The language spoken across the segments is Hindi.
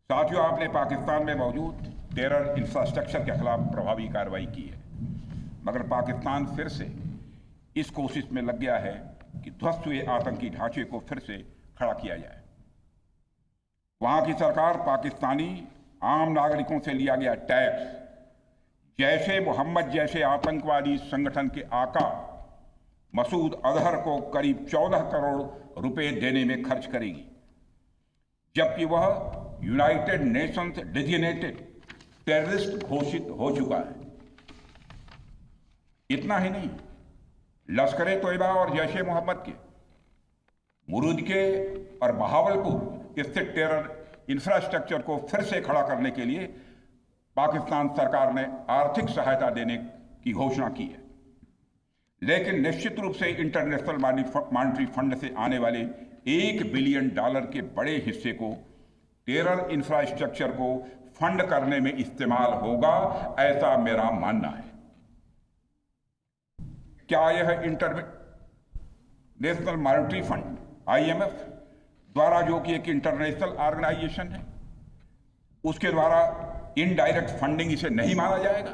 साथियों, आपने पाकिस्तान में मौजूद टेरर इंफ्रास्ट्रक्चर के खिलाफ प्रभावी कार्रवाई की है, मगर पाकिस्तान फिर से इस कोशिश में लग गया है कि ध्वस्त हुए आतंकी ढांचे को फिर से खड़ा किया जाए। वहां की सरकार पाकिस्तानी आम नागरिकों से लिया गया टैक्स जैशे मोहम्मद जैसे आतंकवादी संगठन के आका मसूद अजहर को करीब 14 करोड़ रुपए देने में खर्च करेगी, जबकि वह यूनाइटेड नेशंस डेजिग्नेटेड टेररिस्ट घोषित हो चुका है। इतना ही नहीं, लश्कर-ए-तोयबा और जैशे मोहम्मद के मुरूद के और बहावलपुर स्थित टेरर इंफ्रास्ट्रक्चर को फिर से खड़ा करने के लिए पाकिस्तान सरकार ने आर्थिक सहायता देने की घोषणा की है, लेकिन निश्चित रूप से इंटरनेशनल मॉनेटरी फंड से आने वाले $1 बिलियन के बड़े हिस्से को टेरर इंफ्रास्ट्रक्चर को फंड करने में इस्तेमाल होगा, ऐसा मेरा मानना है। क्या यह इंटरनेशनल मॉनेटरी फंड IMF द्वारा, जो कि एक इंटरनेशनल ऑर्गेनाइजेशन है, उसके द्वारा इनडायरेक्ट फंडिंग इसे नहीं माना जाएगा?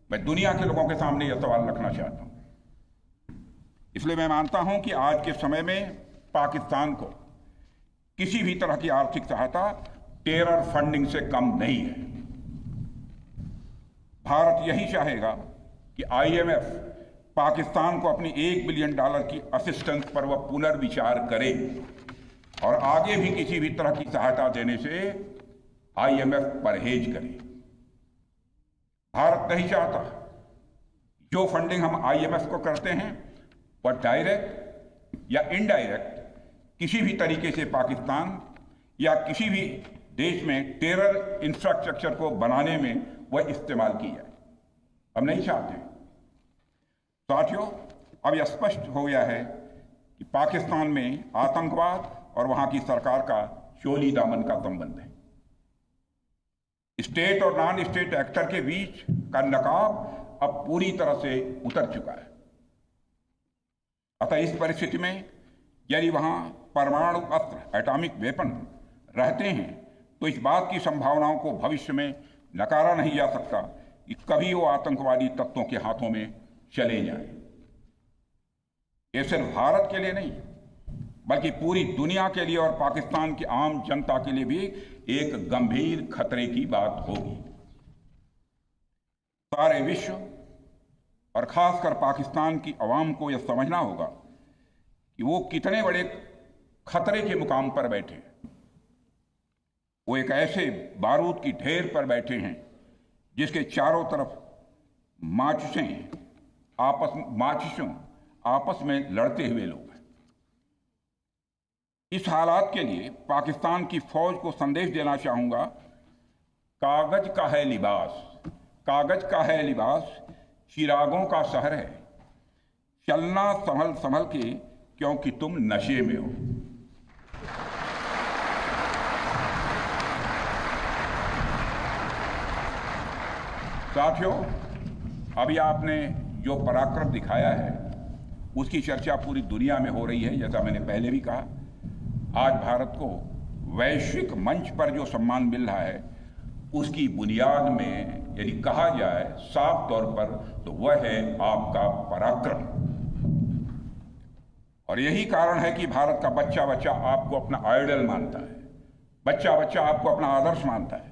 मैं दुनिया के लोगों के सामने यह सवाल रखना चाहता हूं। इसलिए मैं मानता हूं कि आज के समय में पाकिस्तान को किसी भी तरह की आर्थिक सहायता टेरर फंडिंग से कम नहीं है। भारत यही चाहेगा कि IMF पाकिस्तान को अपनी $1 बिलियन की असिस्टेंस पर वह पुनर्विचार करे और आगे भी किसी भी तरह की सहायता देने से IMF परहेज करे। भारत नहीं चाहता जो फंडिंग हम IMF को करते हैं वह डायरेक्ट या इनडायरेक्ट किसी भी तरीके से पाकिस्तान या किसी भी देश में टेरर इंफ्रास्ट्रक्चर को बनाने में वह इस्तेमाल की जाए। हम नहीं चाहते। साथियों, अब यह स्पष्ट हो गया है कि पाकिस्तान में आतंकवाद और वहां की सरकार का चोली दामन का संबंध है। स्टेट और नॉन स्टेट एक्टर के बीच का नकाब अब पूरी तरह से उतर चुका है। अतः इस परिस्थिति में यदि वहां परमाणु अस्त्र एटॉमिक वेपन रहते हैं तो इस बात की संभावनाओं को भविष्य में नकारा नहीं जा सकता कि कभी वो आतंकवादी तत्वों के हाथों में चले जाएं। ये सिर्फ भारत के लिए नहीं बल्कि पूरी दुनिया के लिए और पाकिस्तान की आम जनता के लिए भी एक गंभीर खतरे की बात होगी। सारे विश्व और खासकर पाकिस्तान की आवाम को यह समझना होगा कि वो कितने बड़े खतरे के मुकाम पर बैठे हैं। वो एक ऐसे बारूद की ढेर पर बैठे हैं जिसके चारों तरफ माचिसों आपस में लड़ते हुए लोग हैं। इस हालात के लिए पाकिस्तान की फौज को संदेश देना चाहूंगा, कागज का है लिबास, कागज का है लिबास, चिरागों का शहर है, चलना संभल संभल के क्योंकि तुम नशे में हो। साथियों, अभी आपने जो पराक्रम दिखाया है उसकी चर्चा पूरी दुनिया में हो रही है। जैसा मैंने पहले भी कहा, आज भारत को वैश्विक मंच पर जो सम्मान मिल रहा है उसकी बुनियाद में यदि कहा जाए साफ तौर पर तो वह है आपका पराक्रम। और यही कारण है कि भारत का बच्चा बच्चा आपको अपना आइडल मानता है, बच्चा बच्चा आपको अपना आदर्श मानता है।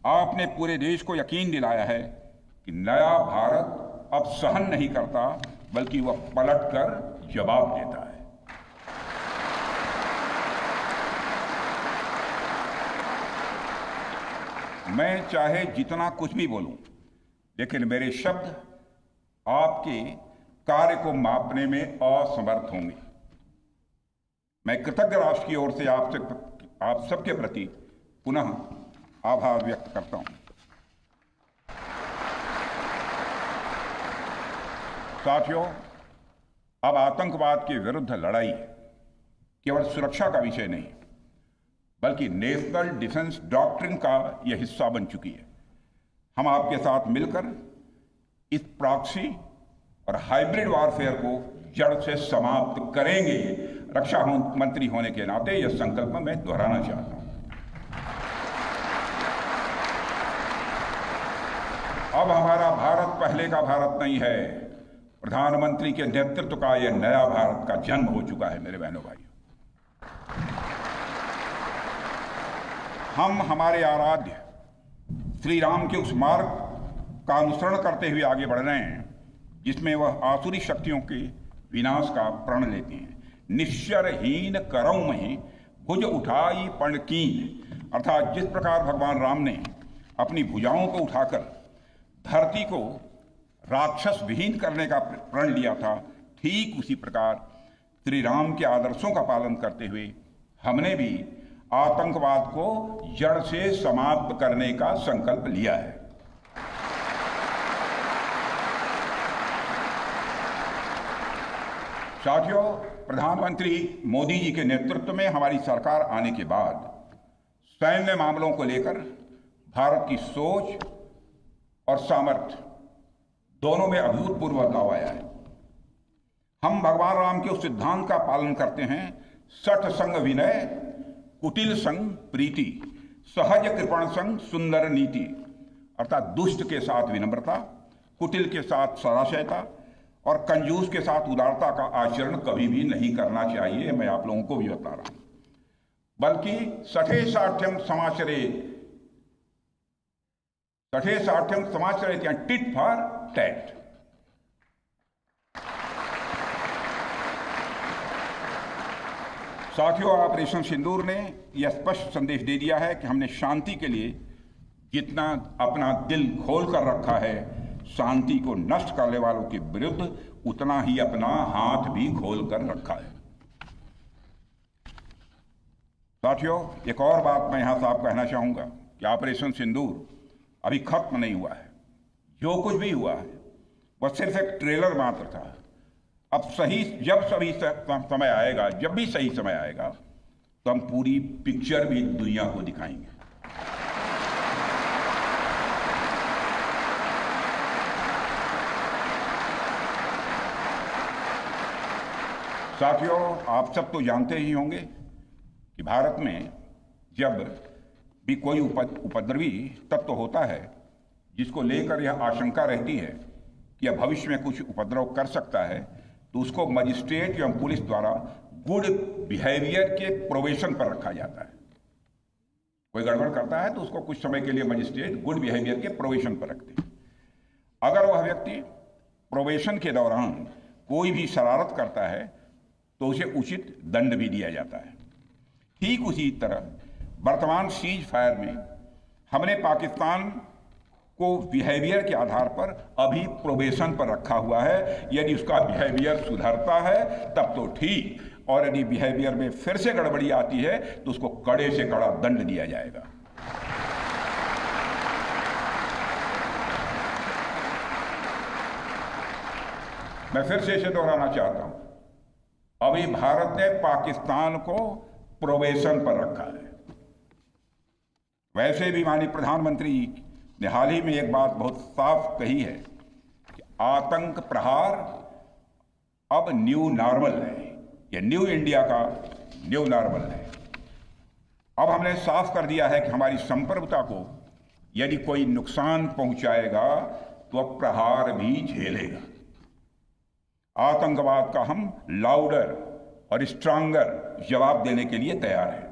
आपने पूरे देश को यकीन दिलाया है कि नया भारत अब सहन नहीं करता बल्कि वह पलटकर जवाब देता है। मैं चाहे जितना कुछ भी बोलूं, लेकिन मेरे शब्द आपके कार्य को मापने में असमर्थ होंगे। मैं कृतज्ञ राष्ट्र की ओर से आप सबके प्रति पुनः आभार व्यक्त करता हूं। साथियों, अब आतंकवाद के विरुद्ध लड़ाई केवल सुरक्षा का विषय नहीं बल्कि नेशनल डिफेंस डॉक्ट्रिन का यह हिस्सा बन चुकी है। हम आपके साथ मिलकर इस प्रॉक्सी और हाइब्रिड वॉरफेयर को जड़ से समाप्त करेंगे। रक्षा मंत्री होने के नाते यह संकल्प मैं दोहराना चाहता हूं। अब हमारा भारत पहले का भारत नहीं है। प्रधानमंत्री के नेतृत्व का यह नया भारत का जन्म हो चुका है। मेरे बहनों भाइयों, हम हमारे आराध्य श्री राम के उस मार्ग का अनुसरण करते हुए आगे बढ़ रहे हैं जिसमें वह आसुरी शक्तियों के विनाश का प्रण लेते हैं। निश्चरहीन करौं में भुज उठाई पण कीन, अर्थात जिस प्रकार भगवान राम ने अपनी भुजाओं को उठाकर धरती को राक्षस विहीन करने का प्रण लिया था, ठीक उसी प्रकार श्री राम के आदर्शों का पालन करते हुए हमने भी आतंकवाद को जड़ से समाप्त करने का संकल्प लिया है। साथियों, प्रधानमंत्री मोदी जी के नेतृत्व में हमारी सरकार आने के बाद सैन्य मामलों को लेकर भारत की सोच और सामर्थ्य दोनों में अभूतपूर्व बदलाव आया है। हम भगवान राम के उस सिद्धांत का पालन करते हैं, सठ संग विनय, कुटिल संग प्रीति, सहज कृपण संग सुंदर नीति, अर्थात दुष्ट के साथ विनम्रता, कुटिल के साथ सदाशयता और कंजूस के साथ उदारता का आचरण कभी भी नहीं करना चाहिए। मैं आप लोगों को भी बता रहा हूं, बल्कि सठे साठ्यम समाचरित या टिट फॉर टैट। साथियों, ऑपरेशन सिंदूर ने यह स्पष्ट संदेश दे दिया है कि हमने शांति के लिए जितना अपना दिल खोल कर रखा है, शांति को नष्ट करने वालों के विरुद्ध उतना ही अपना हाथ भी खोल कर रखा है। साथियों, एक और बात मैं यहां साफ कहना चाहूंगा कि ऑपरेशन सिंदूर अभी खत्म नहीं हुआ है। जो कुछ भी हुआ है वह सिर्फ एक ट्रेलर मात्र था। अब जब भी सही समय आएगा तो हम पूरी पिक्चर भी दुनिया को दिखाएंगे। साथियों, आप सब तो जानते ही होंगे कि भारत में जब भी कोई उपद्रवी तत्व होता है जिसको लेकर यह आशंका रहती है कि यह भविष्य में कुछ उपद्रव कर सकता है, तो उसको मजिस्ट्रेट एवं पुलिस द्वारा गुड बिहेवियर के प्रोबेशन पर रखा जाता है। कोई गड़बड़ करता है तो उसको कुछ समय के लिए मजिस्ट्रेट गुड बिहेवियर के प्रोबेशन पर रखते हैं। अगर वह व्यक्ति प्रोबेशन के दौरान कोई भी शरारत करता है तो उसे उचित दंड भी दिया जाता है। ठीक उसी तरह वर्तमान सीज फायर में हमने पाकिस्तान को बिहेवियर के आधार पर अभी प्रोबेशन पर रखा हुआ है। यदि उसका बिहेवियर सुधरता है तब तो ठीक, और यदि बिहेवियर में फिर से गड़बड़ी आती है तो उसको कड़े से कड़ा दंड दिया जाएगा। मैं फिर से इसे दोहराना चाहता हूं, अभी भारत ने पाकिस्तान को प्रोबेशन पर रखा है। वैसे भी माननीय प्रधानमंत्री ने हाल ही में एक बात बहुत साफ कही है कि आतंक प्रहार अब न्यू नॉर्मल है। यह न्यू इंडिया का न्यू नॉर्मल है। अब हमने साफ कर दिया है कि हमारी संप्रभुता को यदि कोई नुकसान पहुंचाएगा तो अब प्रहार भी झेलेगा। आतंकवाद का हम लाउडर और स्ट्रांगर जवाब देने के लिए तैयार हैं।